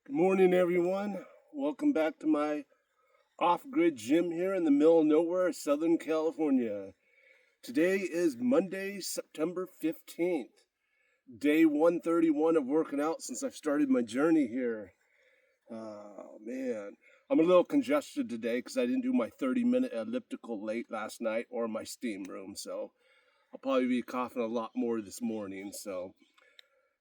Good morning, everyone. Welcome back to my off-grid gym here in the middle of nowhere, Southern California. Today is Monday, September 15th, day 131 of working out since I've started my journey here. Oh, man. I'm a little congested today because I didn't do my 30-minute elliptical late last night or my steam room, so I'll probably be coughing a lot more this morning, so...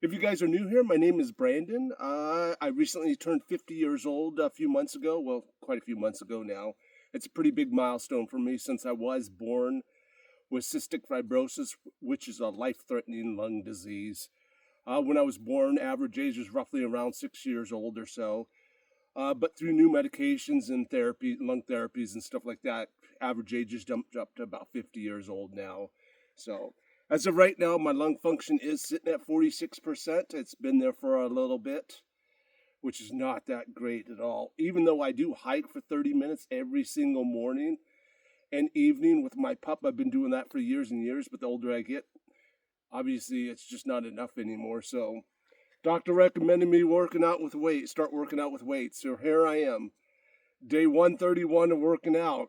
If you guys are new here, my name is Brandon. I recently turned 50 years old a few months ago. Well, quite a few months ago now. It's a pretty big milestone for me since I was born with cystic fibrosis, which is a life-threatening lung disease. When I was born, average age was roughly around 6 years old or so. But through new medications and therapy, lung therapies and stuff like that, average age has jumped up to about 50 years old now. So... as of right now, my lung function is sitting at 46%. It's been there for a little bit, which is not that great at all. Even though I do hike for 30 minutes every single morning and evening with my pup. I've been doing that for years and years, but the older I get, obviously it's just not enough anymore. So doctor recommended me start working out with weights. So here I am, day 131 of working out.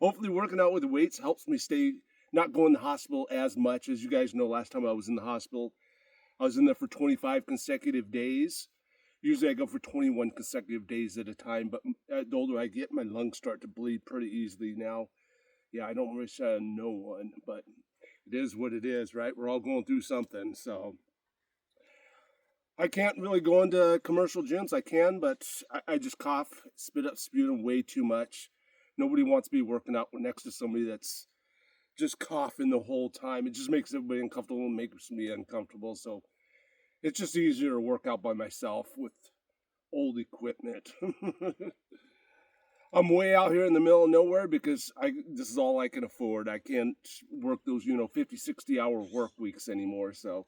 Hopefully working out with weights helps me stay not going to the hospital as much. As you guys know, last time I was in the hospital, I was in there for 25 consecutive days. Usually I go for 21 consecutive days at a time, but the older I get, my lungs start to bleed pretty easily now. Yeah, I don't wish no one, but it is what it is, right? We're all going through something, so... I can't really go into commercial gyms. I can, but I just cough, spit up sputum way too much. Nobody wants me working out next to somebody that's just coughing the whole time. It just makes everybody uncomfortable and makes me uncomfortable. So it's just easier to work out by myself with old equipment. I'm way out here in the middle of nowhere because this is all I can afford. I can't work those, 50, 60-hour work weeks anymore. So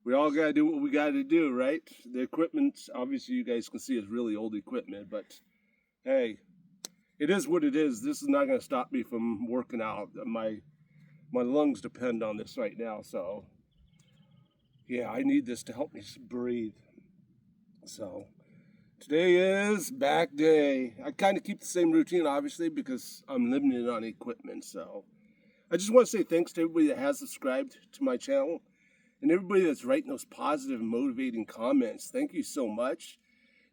we all got to do what we got to do, right? The equipment, obviously you guys can see is really old equipment, but hey, it is what it is. This is not going to stop me from working out. My lungs depend on this right now, so yeah, I need this to help me breathe. So today is back day. I kind of keep the same routine, obviously, because I'm limited on equipment. So I just want to say thanks to everybody that has subscribed to my channel and everybody that's writing those positive and motivating comments. Thank you so much.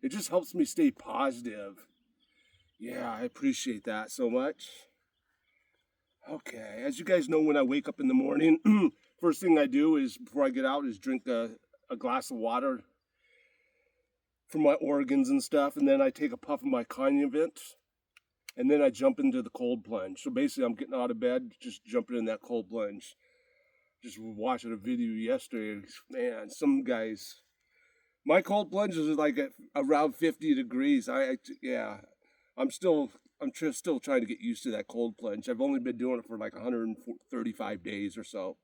It just helps me stay positive. Yeah, I appreciate that so much. Okay, as you guys know, when I wake up in the morning, first thing I do is, before I get out, is drink a glass of water for my organs and stuff, and then I take a puff of my Conuvent, and then I jump into the cold plunge. So basically, I'm getting out of bed, just jumping in that cold plunge. Just watching a video yesterday, man, some guys... my cold plunge is like at around 50 degrees. I'm still trying to get used to that cold plunge. I've only been doing it for like 135 days or so.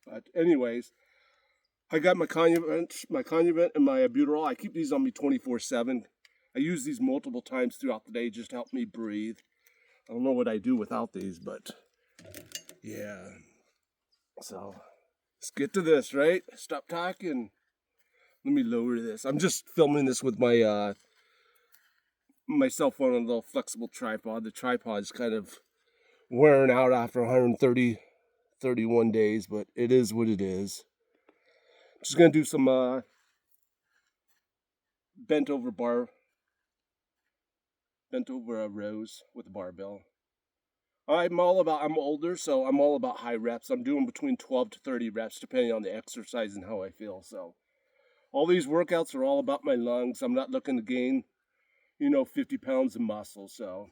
But anyways, I got my Conuvent and my albuterol. I keep these on me 24/7. I use these multiple times throughout the day just to help me breathe. I don't know what I do without these, but yeah. So let's get to this, right? Stop talking. Let me lower this. I'm just filming this with my my cell phone on a little flexible tripod. The tripod's kind of wearing out after 31 days, but it is what it is. Just gonna do some bent over rows with a barbell. I'm older, so I'm all about high reps. I'm doing between 12 to 30 reps, depending on the exercise and how I feel. So all these workouts are all about my lungs. I'm not looking to gain, 50 pounds of muscle, so...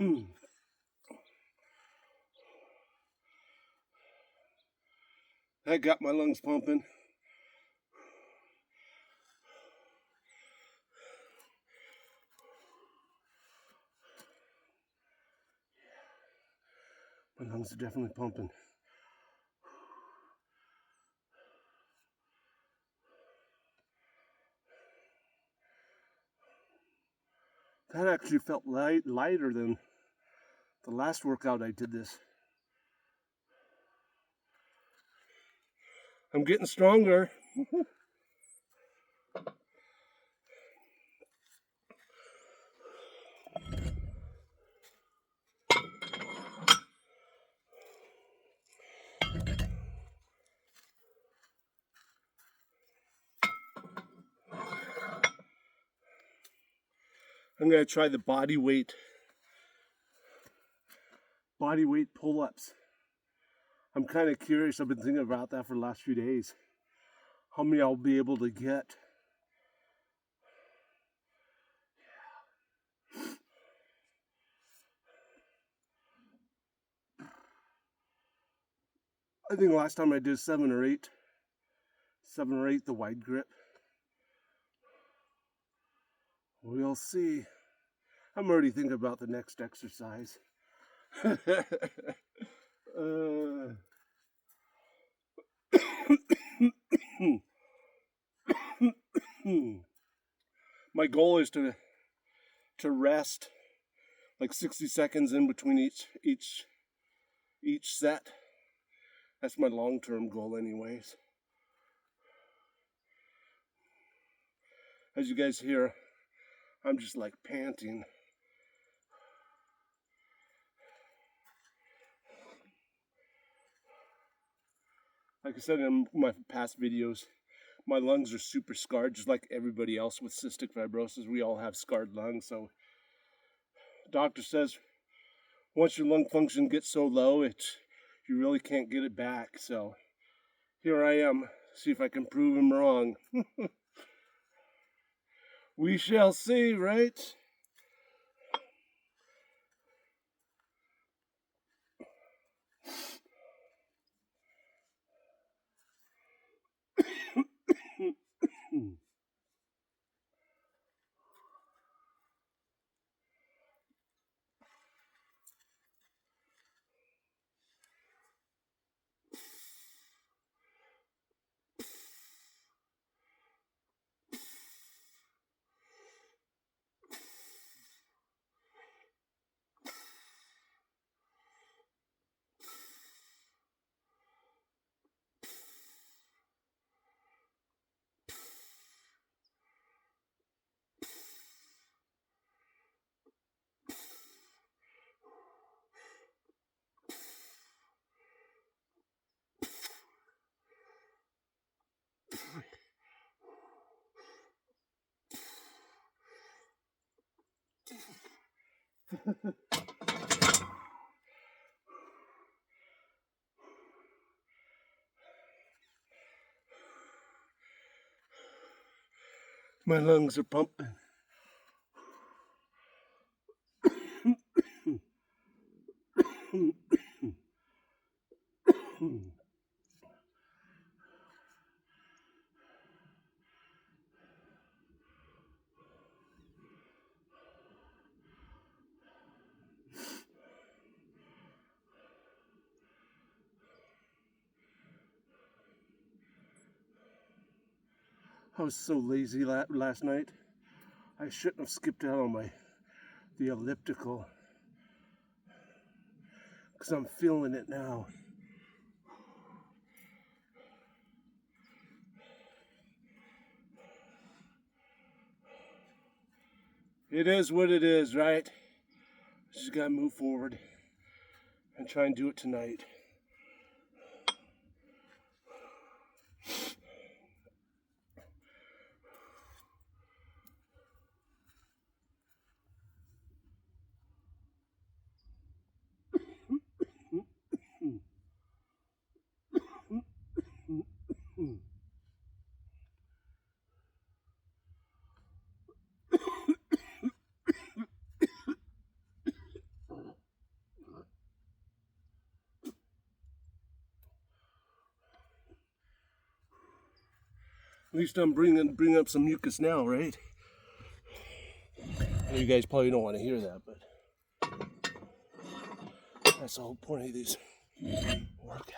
I got my lungs pumping. My lungs are definitely pumping. That actually felt lighter than the last workout I did this. I'm getting stronger. I'm going to try the body weight pull-ups. I'm kind of curious. I've been thinking about that for the last few days. How many I'll be able to get. I think last time I did 7 or 8, the wide grip. We'll see. I'm already thinking about the next exercise. My goal is to rest like 60 seconds in between each set. That's my long-term goal anyways. As you guys hear, I'm just like panting. Like I said in my past videos, my lungs are super scarred, just like everybody else with cystic fibrosis. We all have scarred lungs. So doctor says once your lung function gets so low, you really can't get it back. So here I am. See if I can prove him wrong. We shall see, right? My lungs are pumping. I was so lazy last night. I shouldn't have skipped out on the elliptical, because I'm feeling it now. It is what it is, right? Just gotta move forward and try and do it tonight. least I'm bringing up some mucus now, right? I know you guys probably don't want to hear that, but that's the whole point of these workouts.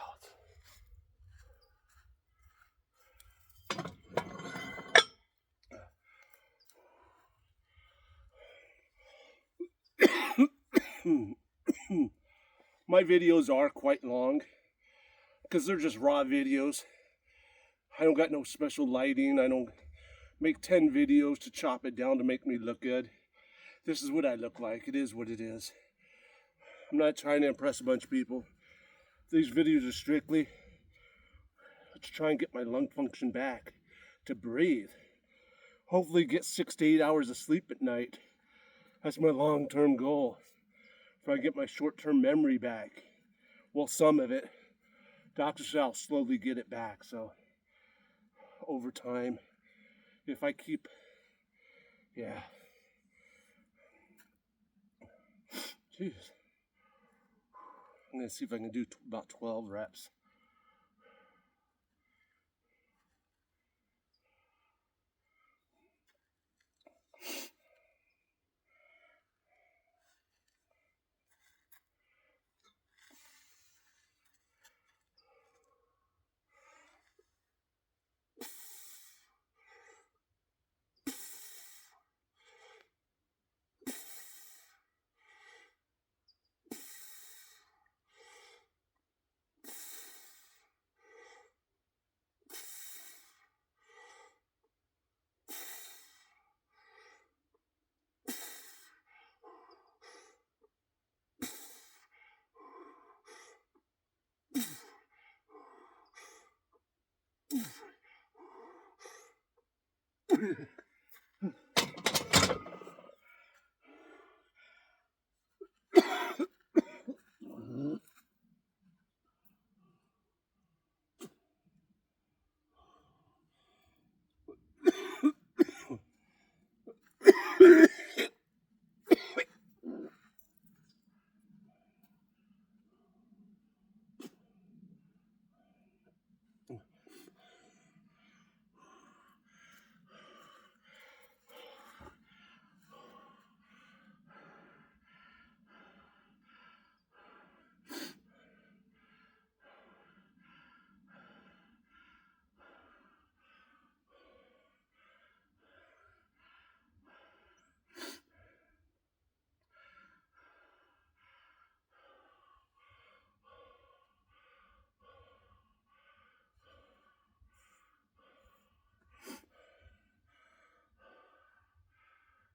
My videos are quite long because they're just raw videos. I don't got no special lighting. I don't make 10 videos to chop it down to make me look good. This is what I look like. It is what it is. I'm not trying to impress a bunch of people. These videos are strictly to try and get my lung function back, to breathe. Hopefully get 6 to 8 hours of sleep at night. That's my long-term goal. If I get my short-term memory back, well, some of it, doctors say I'll slowly get it back. So over time, if I keep, yeah. Jeez. I'm going to see if I can do about 12 reps.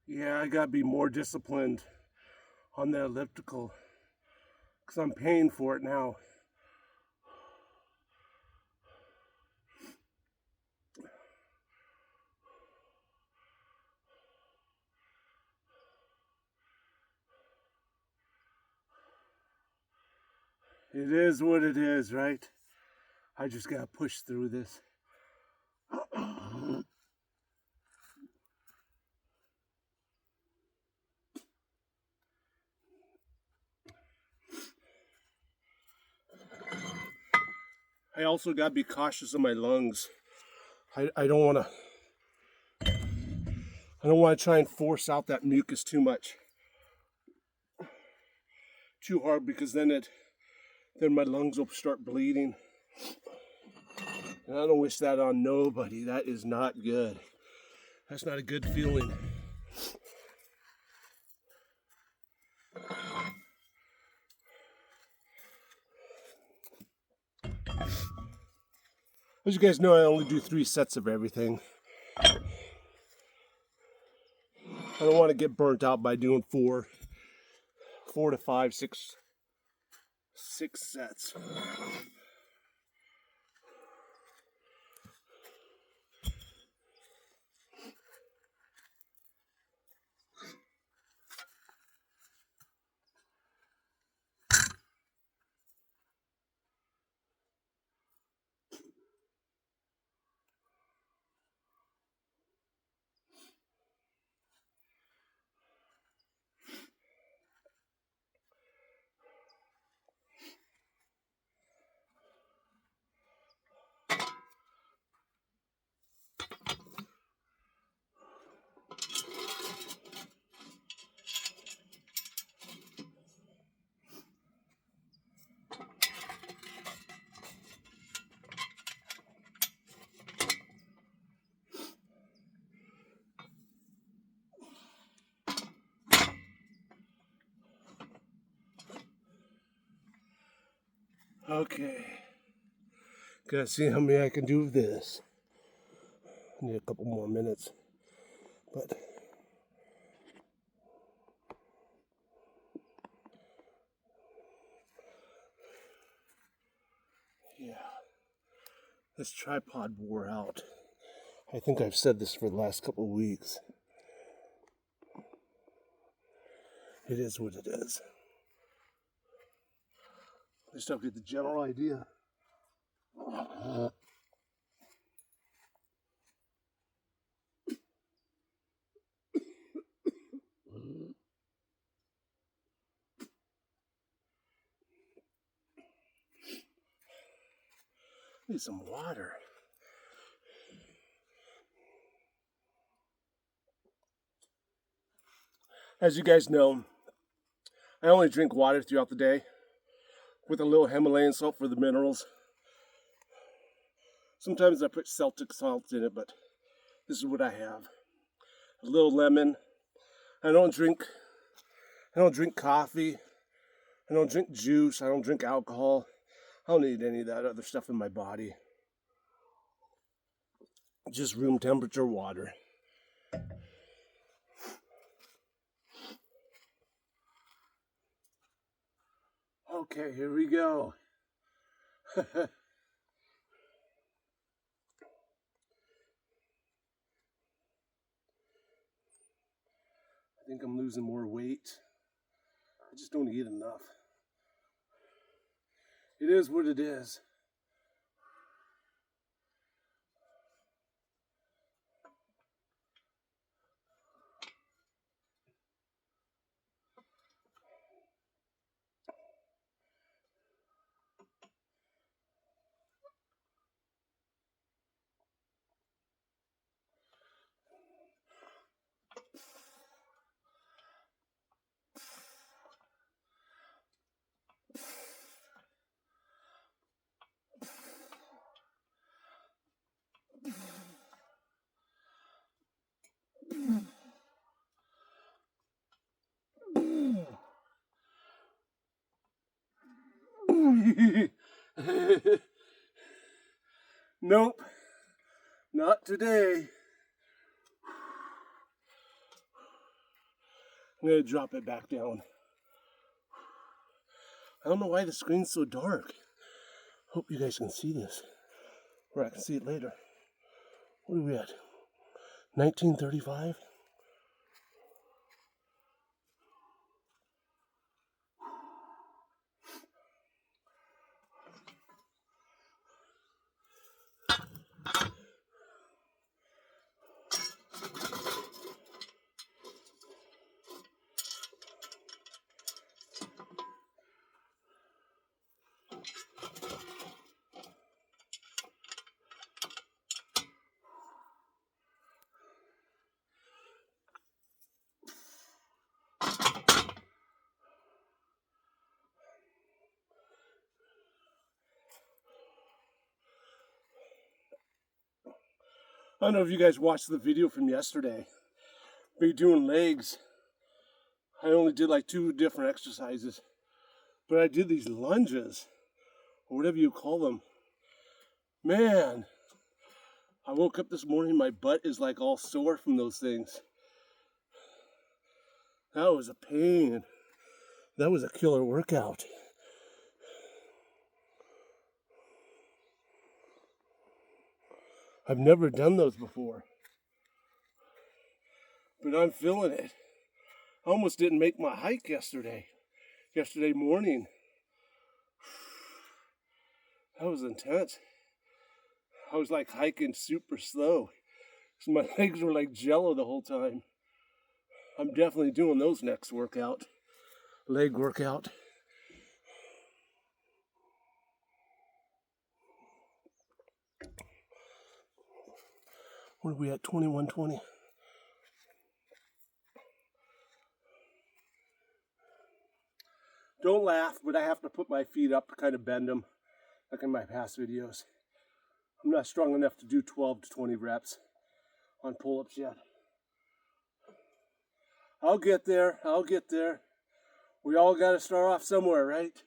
Yeah, I gotta be more disciplined on the elliptical because I'm paying for it now. It is what it is, right? I just gotta push through this. I also gotta be cautious of my lungs. I don't wanna try and force out that mucus too hard, because then my lungs will start bleeding. And I don't wish that on nobody. That is not good. That's not a good feeling. As you guys know, I only do 3 sets of everything. I don't want to get burnt out by doing 4 to 5, 6 sets. Okay. Gotta see how many I can do with this. I need a couple more minutes. But yeah, this tripod wore out. I think I've said this for the last couple of weeks. It is what it is. At least I'll get the general idea. Need some water. As you guys know, I only drink water throughout the day with a little Himalayan salt for the minerals. Sometimes I put Celtic salt in it, but this is what I have. A little lemon. I don't drink coffee. I don't drink juice. I don't drink alcohol. I don't need any of that other stuff in my body. Just room temperature water. Okay, here we go. I think I'm losing more weight. I just don't eat enough. It is what it is. Nope, not today. I'm gonna drop it back down. I don't know why the screen's so dark. Hope you guys can see this, or I can see it later. What are we at? 1935? I don't know if you guys watched the video from yesterday. Me doing legs. I only did like 2 different exercises. But I did these lunges, or whatever you call them. Man, I woke up this morning, my butt is like all sore from those things. That was a pain. That was a killer workout. I've never done those before. But I'm feeling it. I almost didn't make my hike yesterday morning. That was intense. I was like hiking super slow. So my legs were like jello the whole time. I'm definitely doing those next workout. Leg workout. What are we at? 21:20. Don't laugh, but I have to put my feet up to kind of bend them, like in my past videos. I'm not strong enough to do 12 to 20 reps on pull-ups yet. I'll get there. I'll get there. We all got to start off somewhere, right?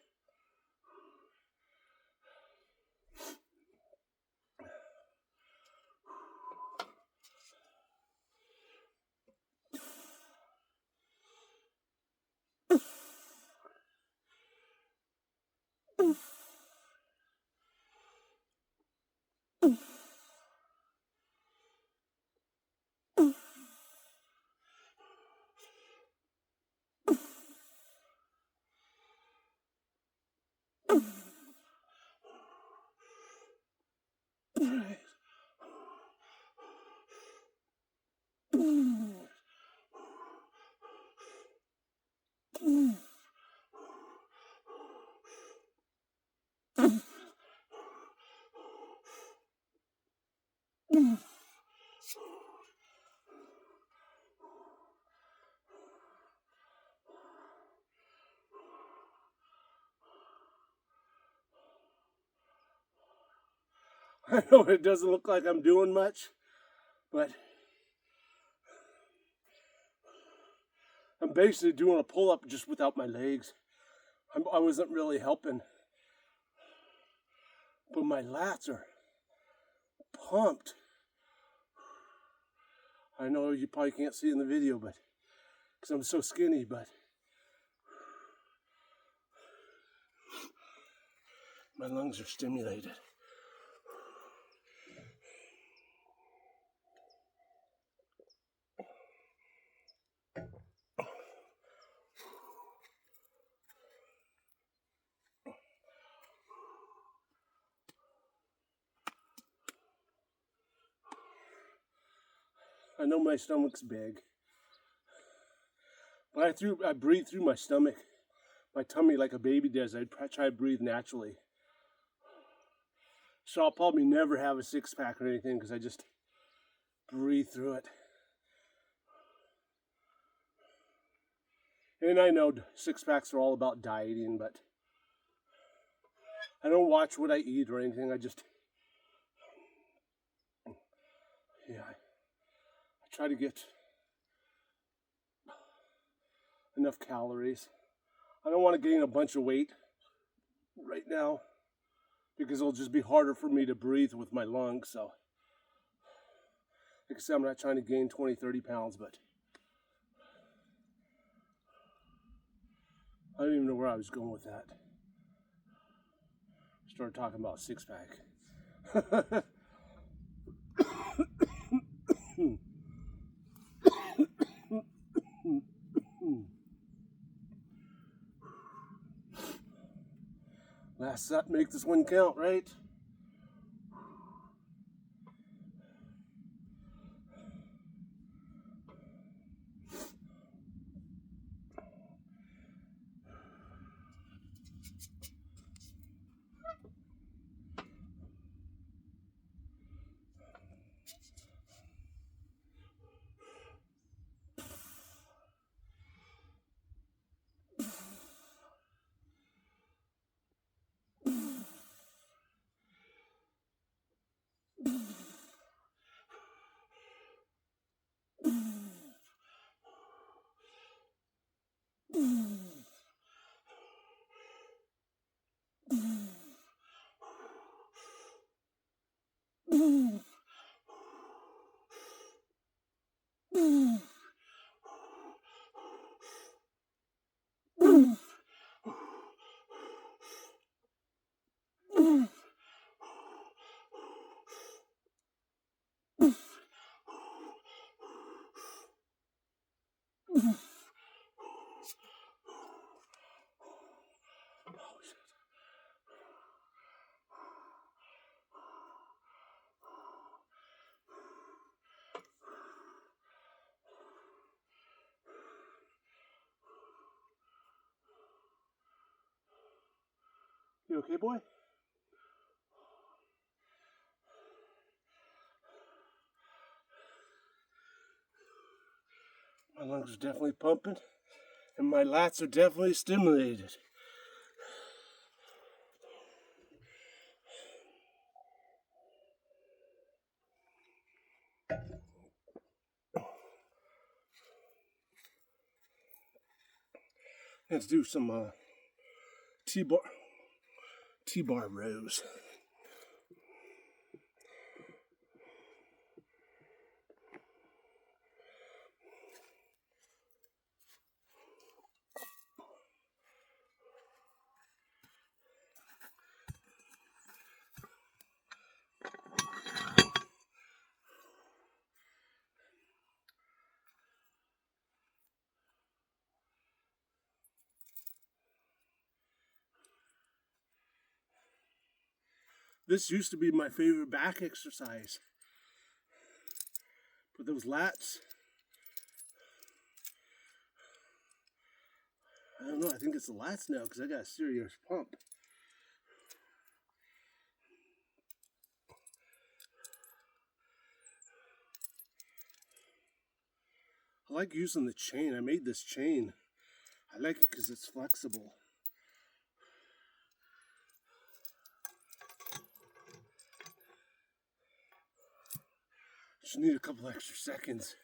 I know it doesn't look like I'm doing much, but I'm basically doing a pull-up just without my legs. I wasn't really helping, but my lats are pumped. I know you probably can't see in the video, but because I'm so skinny, but my lungs are stimulated. I know my stomach's big, but I breathe through my stomach, my tummy like a baby does. I try to breathe naturally. So I'll probably never have a six-pack or anything because I just breathe through it. And I know six-packs are all about dieting, but I don't watch what I eat or anything. I try to get enough calories. I don't want to gain a bunch of weight right now because it'll just be harder for me to breathe with my lungs. So, like I said, I'm not trying to gain 20, 30 pounds, but I don't even know where I was going with that. Started talking about six-pack. Last set, make this one count, right? You okay, boy? My lungs are definitely pumping, and my lats are definitely stimulated. Let's do some T-bar rows. This used to be my favorite back exercise. But those lats, I don't know, I think it's the lats now because I got a serious pump. I like using the chain. I made this chain. I like it because it's flexible. Just need a couple extra seconds.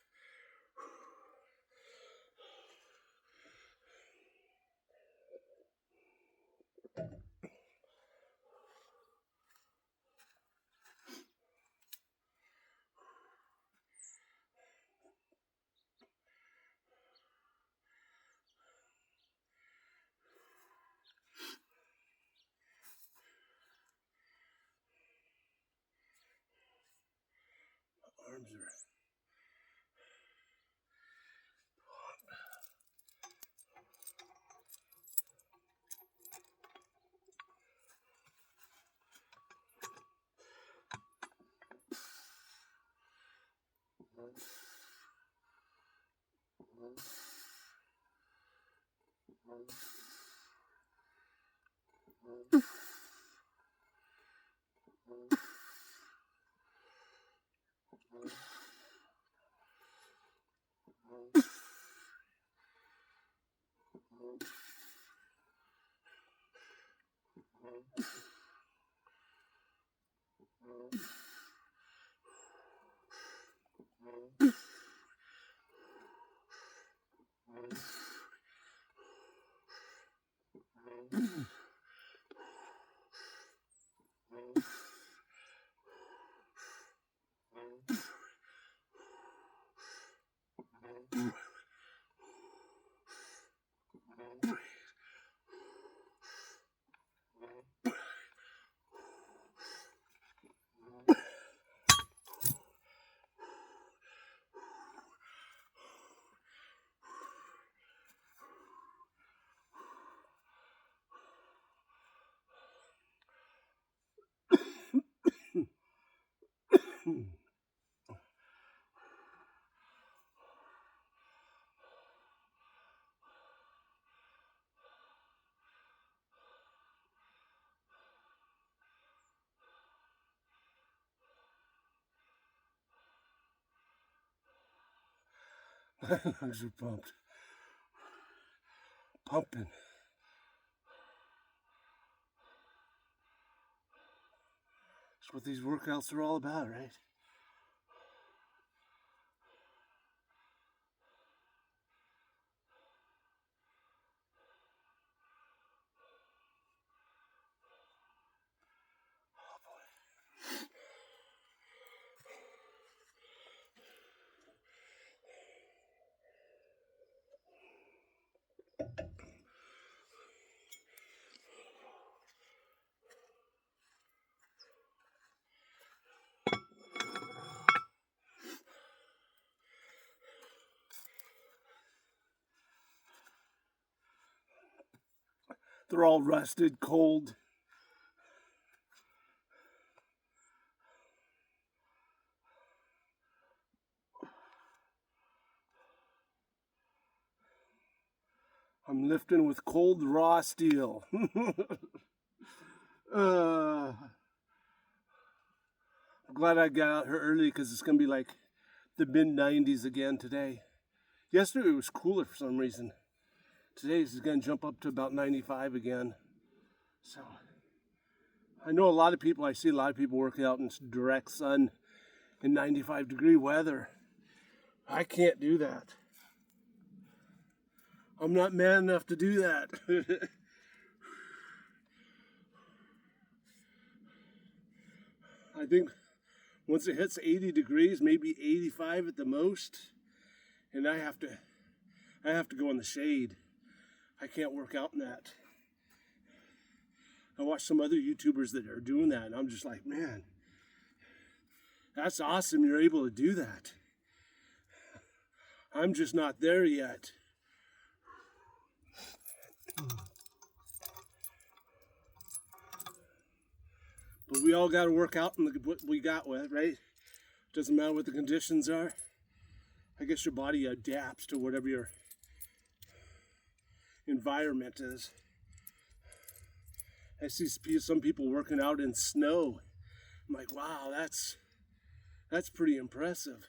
My arms are... My lungs are pumped. Pumping. That's what these workouts are all about, right? They're all rusted, cold. I'm lifting with cold, raw steel. I'm glad I got out here early because it's going to be like the mid-90s again today. Yesterday it was cooler for some reason. Today is going to jump up to about 95 again. So I know I see a lot of people working out in direct sun in 95-degree weather. I can't do that. I'm not man enough to do that. I think once it hits 80 degrees, maybe 85 at the most, and I have to go in the shade. I can't work out in that. I watch some other YouTubers that are doing that, and I'm just like, man, that's awesome. You're able to do that. I'm just not there yet. But we all got to work out in what we got with, right? Doesn't matter what the conditions are. I guess your body adapts to whatever your environment is. I see some people working out in snow. I'm like, wow, that's pretty impressive.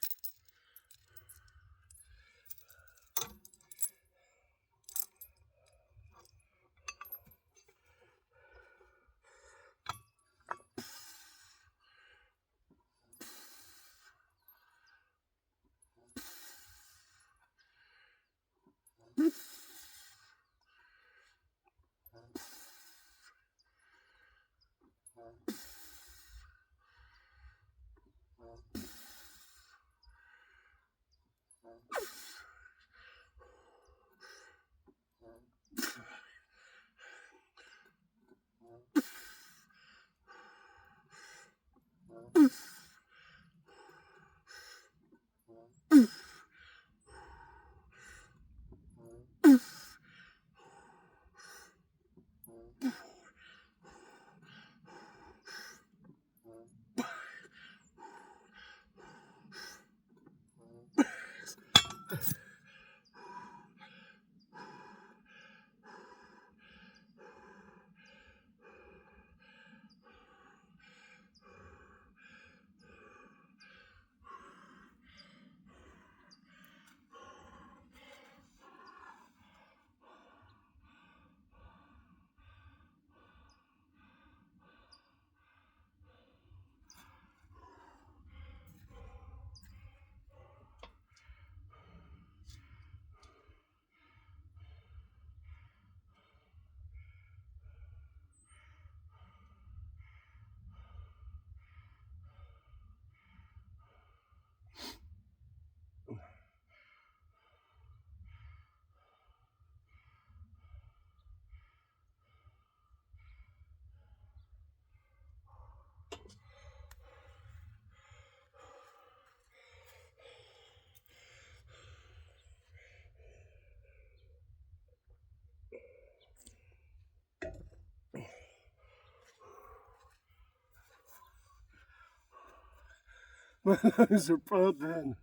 My lungs are pumping.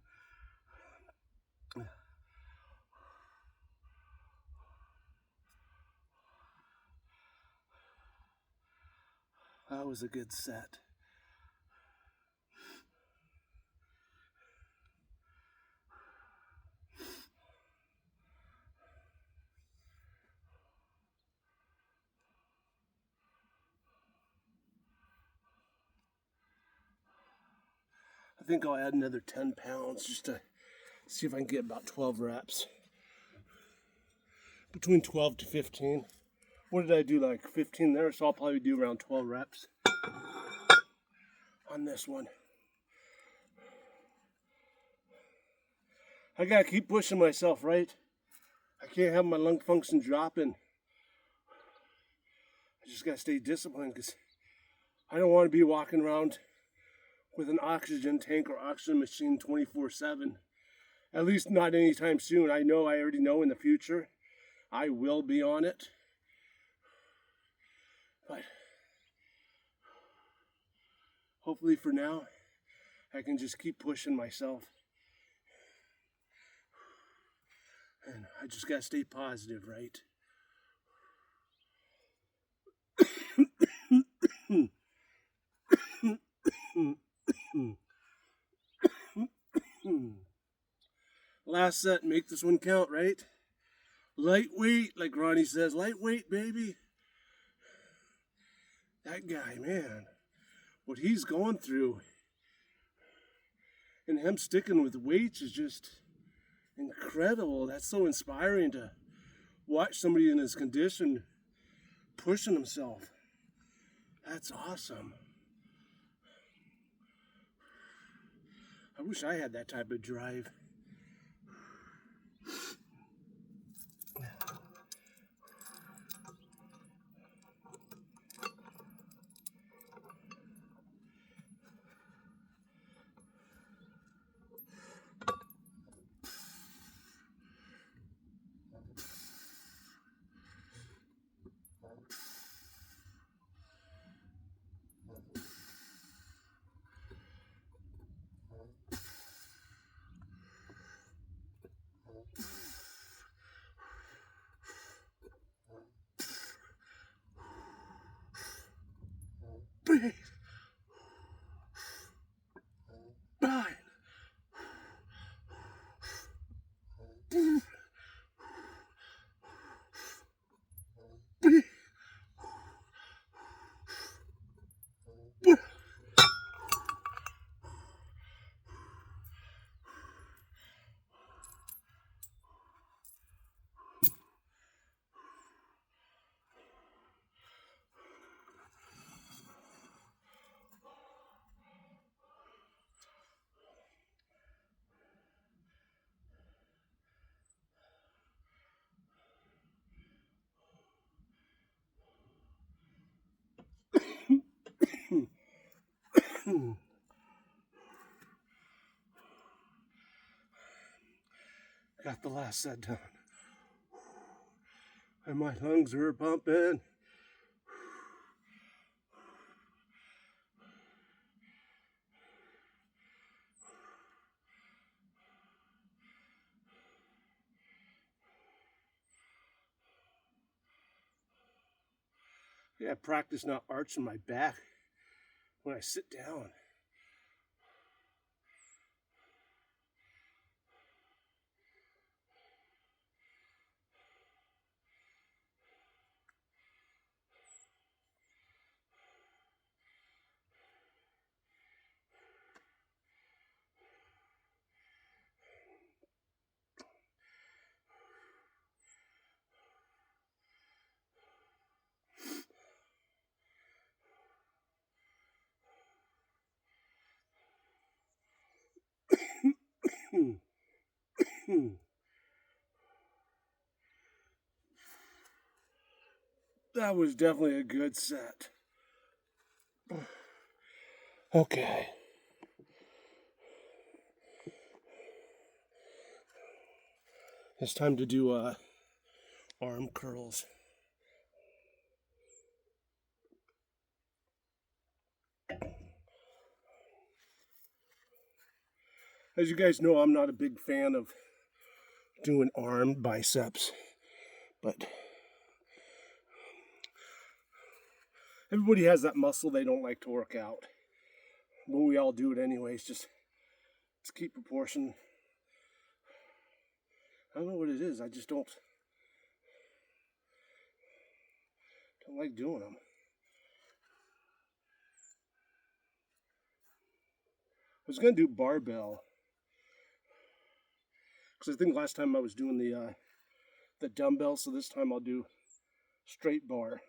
That was a good set. I think I'll add another 10 pounds just to see if I can get about 12 reps. Between 12 to 15. What did I do, like 15 there? So I'll probably do around 12 reps on this one. I gotta keep pushing myself, right? I can't have my lung function dropping. I just gotta stay disciplined because I don't want to be walking around with an oxygen tank or oxygen machine 24/7. At least not anytime soon. I already know in the future I will be on it. But hopefully for now, I can just keep pushing myself. And I just gotta stay positive, right? Last set, make this one count, right? Lightweight, like Ronnie says, lightweight, baby. That guy, man, what he's going through and him sticking with weights is just incredible. That's so inspiring to watch somebody in his condition pushing himself. That's awesome. I wish I had that type of drive. Got the last set done. And my lungs are pumping. Yeah, I practice not arching my back when I sit down. That was definitely a good set. Okay. It's time to do arm curls. As you guys know, I'm not a big fan of doing arm biceps, but everybody has that muscle they don't like to work out. But we all do it anyways, just to keep proportion. I don't know what it is, I just don't like doing them. I was going to do barbell, because I think last time I was doing the dumbbell, so this time I'll do straight bar.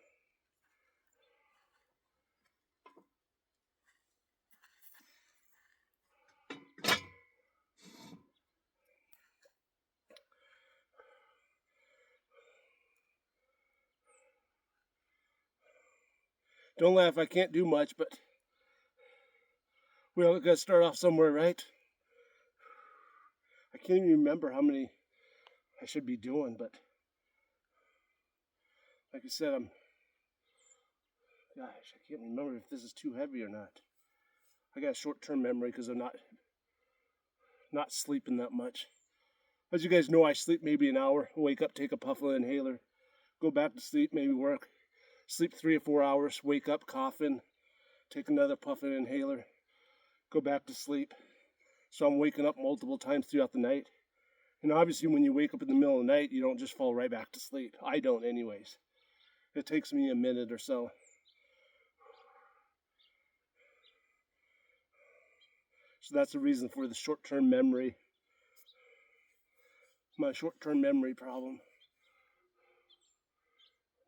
Don't laugh, I can't do much, but we all got to start off somewhere, right? I can't even remember how many I should be doing, but like I said, gosh, I can't remember if this is too heavy or not. I got short-term memory because I'm not sleeping that much. As you guys know, I sleep maybe an hour, wake up, take a puff of inhaler, go back to sleep, maybe work, sleep 3 or 4 hours, wake up, coughing, take another puff of inhaler, go back to sleep. So I'm waking up multiple times throughout the night. And obviously when you wake up in the middle of the night, you don't just fall right back to sleep. I don't anyways. It takes me a minute or so. So that's the reason for the short-term memory. My short-term memory problem.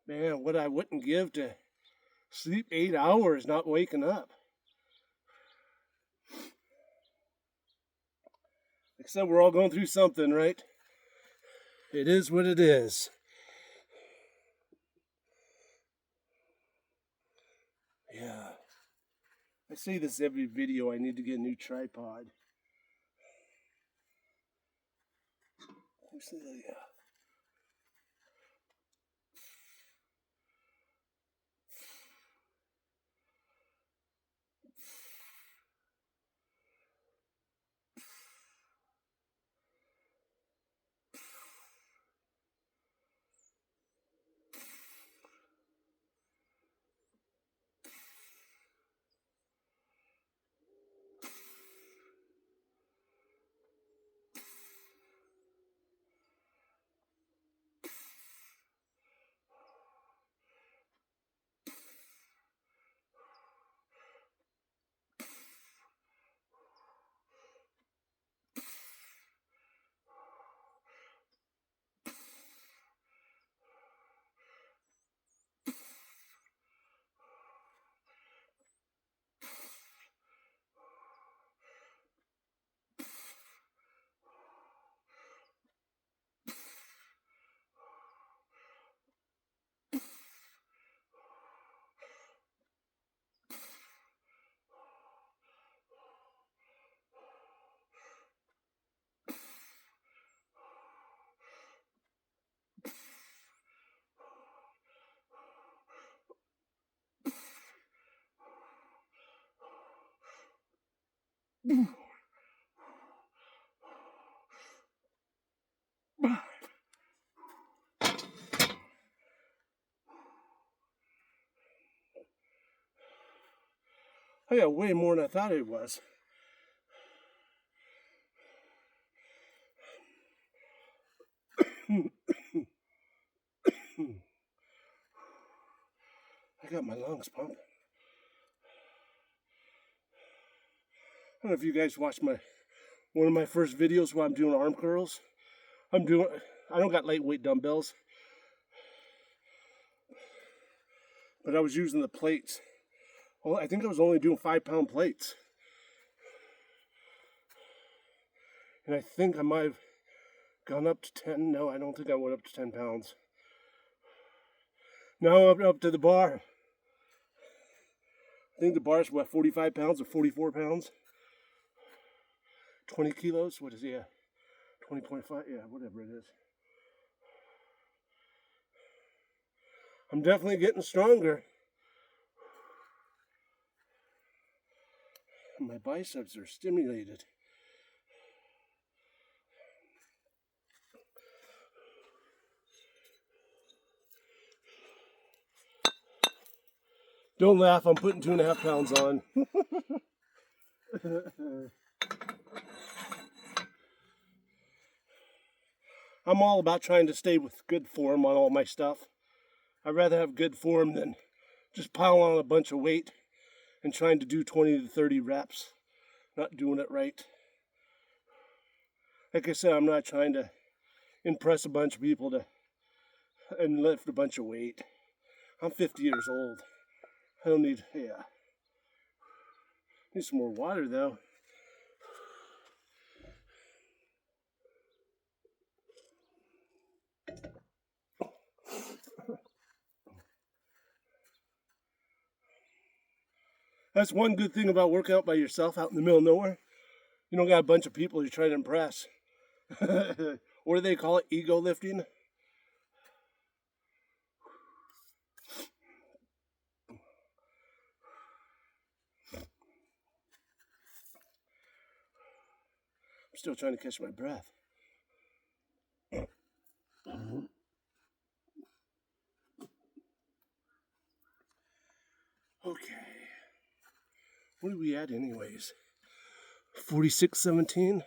Man, what I wouldn't give to sleep 8 hours not waking up. Like I said, we're all going through something, right? It is what it is. Yeah. I say this every video, I need to get a new tripod. Yeah. I got way more than I thought it was. I got my lungs pumping. I don't know if you guys watched one of my first videos where I'm doing arm curls. I don't got lightweight dumbbells, but I was using the plates. Well, I think I was only doing 5-pound plates. And I think I might have gone up to 10. No, I don't think I went up to 10 pounds. Now I'm up to the bar. I think the bar is what, 45 pounds or 44 pounds? 20 kilos? What is it? Yeah. 20.5? Yeah, whatever it is. I'm definitely getting stronger. My biceps are stimulated. Don't laugh, I'm putting 2.5 pounds on. I'm all about trying to stay with good form on all my stuff. I'd rather have good form than just pile on a bunch of weight and trying to do 20 to 30 reps. Not doing it right. Like I said, I'm not trying to impress a bunch of people and lift a bunch of weight. I'm 50 years old. I don't need, need some more water though. That's one good thing about working out by yourself out in the middle of nowhere. You don't got a bunch of people you're trying to impress. What do they call it? Ego lifting? I'm still trying to catch my breath. Okay. What are we at anyways? 46:17?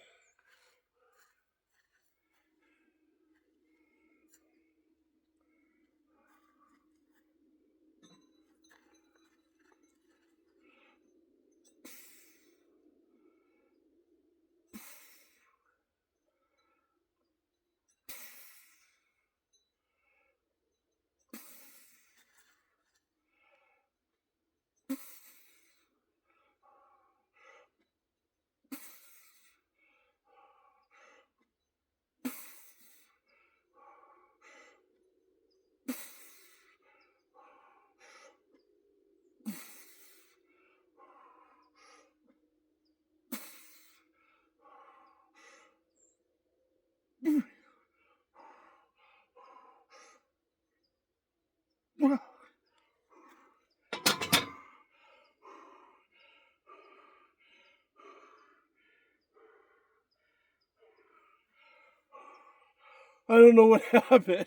I don't know what happened.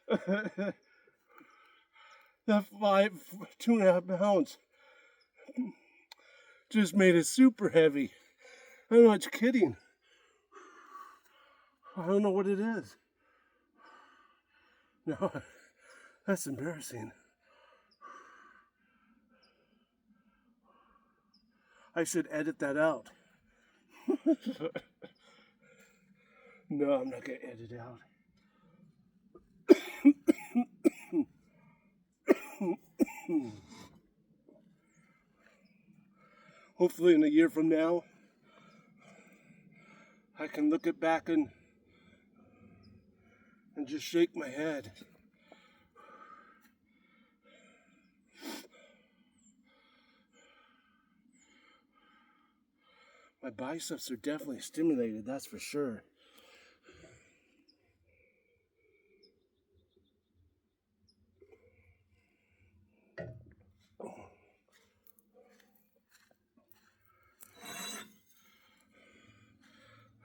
That 2.5 pounds just made it super heavy. I'm not kidding. I don't know what it is. No, that's embarrassing. I should edit that out. No, I'm not going to edit it out. Hopefully in a year from now, I can look it back and just shake my head. My biceps are definitely stimulated, that's for sure.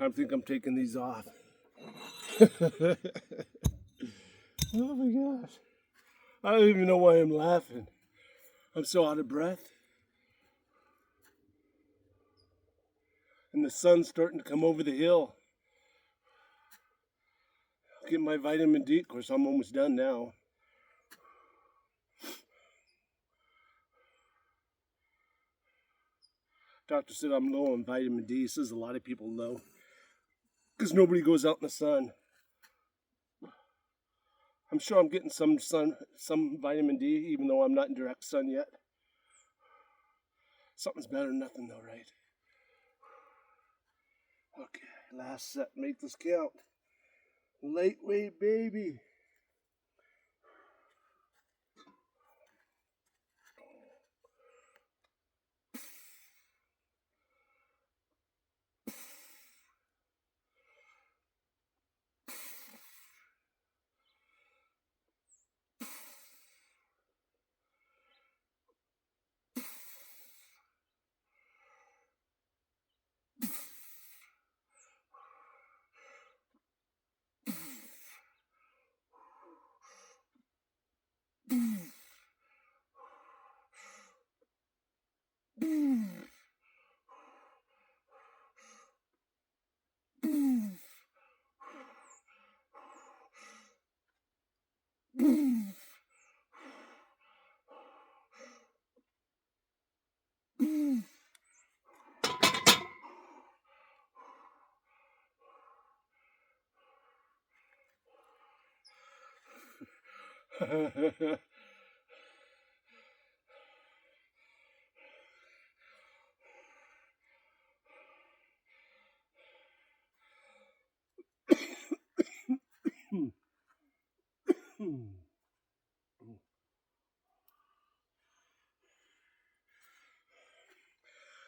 I think I'm taking these off. Oh my gosh. I don't even know why I'm laughing. I'm so out of breath. And the sun's starting to come over the hill. Get my vitamin D. Of course, I'm almost done now. Doctor said I'm low on vitamin D. He says a lot of people low. Because nobody goes out in the sun. I'm sure I'm getting some vitamin D, even though I'm not in direct sun yet. Something's better than nothing though, right? Okay, last set. Make this count. Lightweight baby.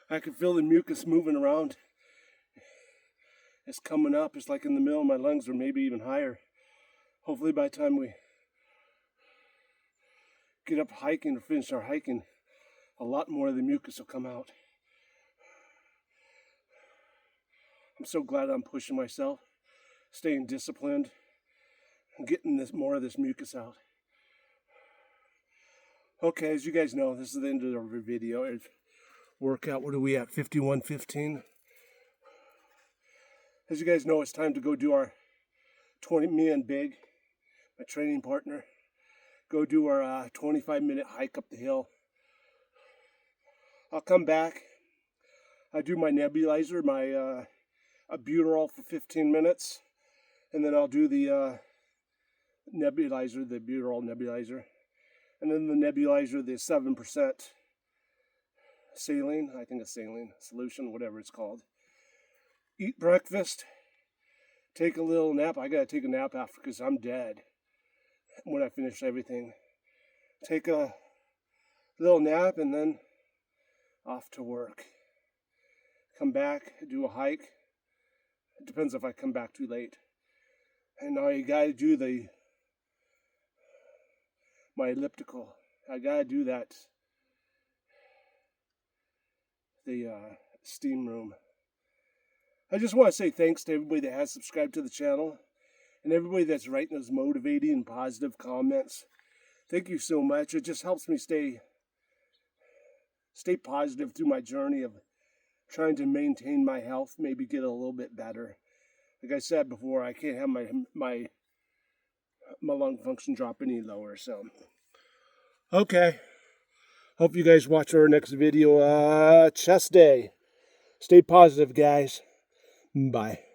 I can feel the mucus moving around. It's coming up. It's like in the middle of my lungs, or maybe even higher. Hopefully by the time we get up hiking or finish our hiking, a lot more of the mucus will come out. I'm so glad I'm pushing myself, staying disciplined, and getting more of this mucus out. Okay, as you guys know, this is the end of the video. Workout, what are we at? 51:15. As you guys know, it's time to go do our 20, me and Big, my training partner, go do our 25-minute hike up the hill. I'll come back. I do my nebulizer, my albuterol for 15 minutes, and then I'll do the nebulizer, the albuterol nebulizer, and then the nebulizer, the 7% saline, I think it's saline solution, whatever it's called. Eat breakfast, take a little nap. I gotta take a nap after because I'm dead when I finish everything. Take a little nap and then off to work. Come back, do a hike. It depends if I come back too late. And now you gotta do my elliptical. I gotta do that. The steam room. I just want to say thanks to everybody that has subscribed to the channel and everybody that's writing those motivating and positive comments. Thank you so much. It just helps me stay positive through my journey of trying to maintain my health, maybe get a little bit better. Like I said before, I can't have my lung function drop any lower. So, okay. Hope you guys watch our next video. Chest day. Stay positive, guys. Bye.